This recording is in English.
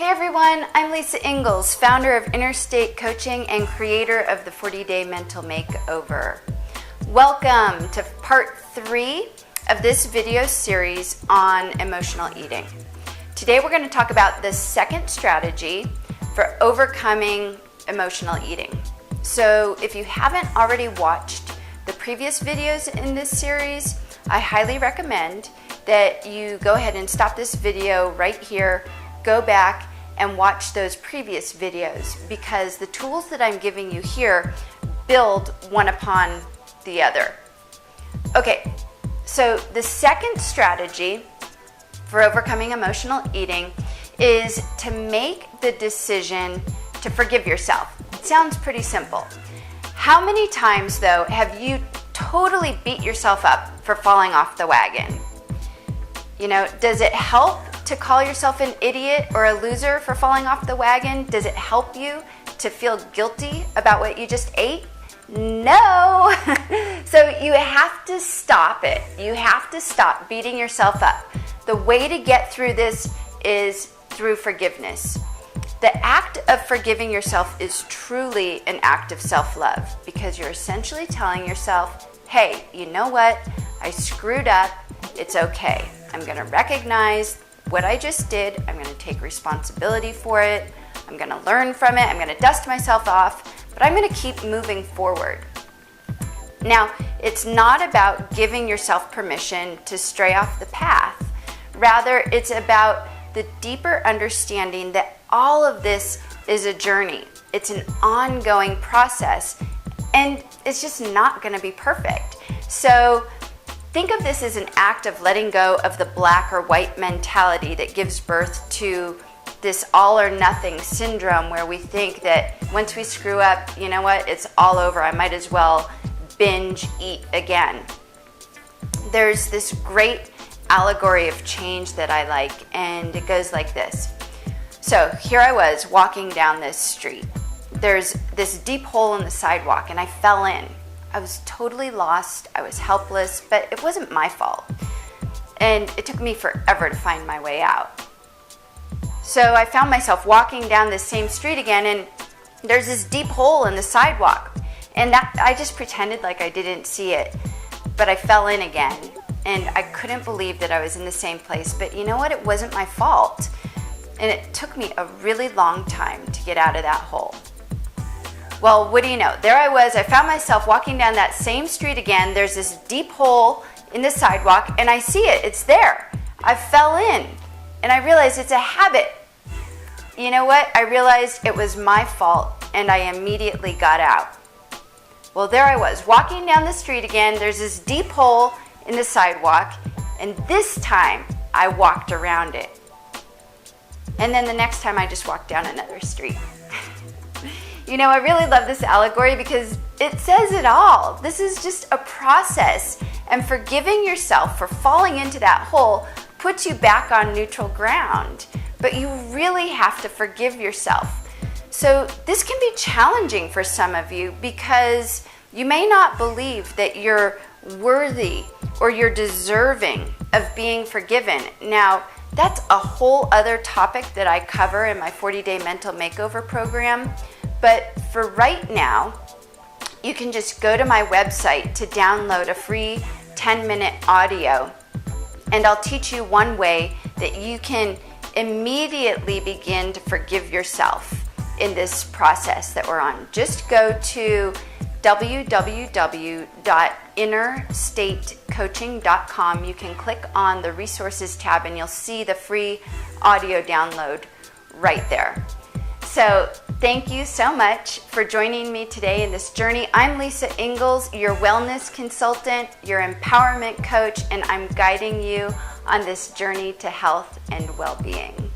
everyone, I'm Lisa Engles, founder of InnerState Coaching and creator of the 40-Day Mental Makeover. Welcome to part 3 of this video series on emotional eating. Today we're going to talk about the second strategy for overcoming emotional eating. So if you haven't already watched the previous videos in this series, I highly recommend that you go ahead and stop this video right here, go back and watch those previous videos, because the tools that I'm giving you here build one upon the other. Okay, so the second strategy for overcoming emotional eating is to make the decision to forgive yourself. It sounds pretty simple. How many times, though, have you totally beat yourself up for falling off the wagon? You know, does it help to call yourself an idiot or a loser for falling off the wagon? Does it help you to feel guilty about what you just ate? No. So you have to stop it. You have to stop beating yourself up. The way to get through this is through forgiveness. The act of forgiving yourself is truly an act of self-love, because you're essentially telling yourself, hey, you know what? I screwed up. It's okay. I'm going to recognize what I just did. I'm going to take responsibility for it. I'm going to learn from it. I'm going to dust myself off, but I'm going to keep moving forward. Now, it's not about giving yourself permission to stray off the path. Rather, it's about the deeper understanding that all of this is a journey. It's an ongoing process, and it's just not going to be perfect. So think of this as an act of letting go of the black or white mentality that gives birth to this all or nothing syndrome, where we think that once we screw up, you know what, it's all over. I might as well binge eat again. There's this great allegory of change that I like, and it goes like this. So here I was walking down this street. There's this deep hole in the sidewalk, and I fell in. I was totally lost. I was helpless, but it wasn't my fault. And it took me forever to find my way out. So I found myself walking down this same street again, and there's this deep hole in the sidewalk. And I just pretended like I didn't see it, but I fell in again. And I couldn't believe that I was in the same place. But you know what? It wasn't my fault. And it took me a really long time to get out of that hole. Well, what do you know? There I was. I found myself walking down that same street again. There's this deep hole in the sidewalk, and I see it. It's there. I fell in, and I realized it's a habit. You know what? I realized it was my fault, and I immediately got out. Well, there I was, walking down the street again. There's this deep hole in the sidewalk, and this time I walked around it. And then the next time I just walked down another street. You know, I really love this allegory because it says it all. This is just a process, and forgiving yourself for falling into that hole puts you back on neutral ground. But you really have to forgive yourself. So this can be challenging for some of you, because you may not believe that you're worthy or you're deserving of being forgiven. Now, that's a whole other topic that I cover in my 40-Day Mental Makeover program. But for right now, you can just go to my website to download a free 10-minute audio, and I'll teach you one way that you can immediately begin to forgive yourself in this process that we're on. Just go to www.innerstatecoaching.com. You can click on the resources tab, and you'll see the free audio download right there. So thank you so much for joining me today in this journey. I'm Lisa Engles, your wellness consultant, your empowerment coach, and I'm guiding you on this journey to health and well-being.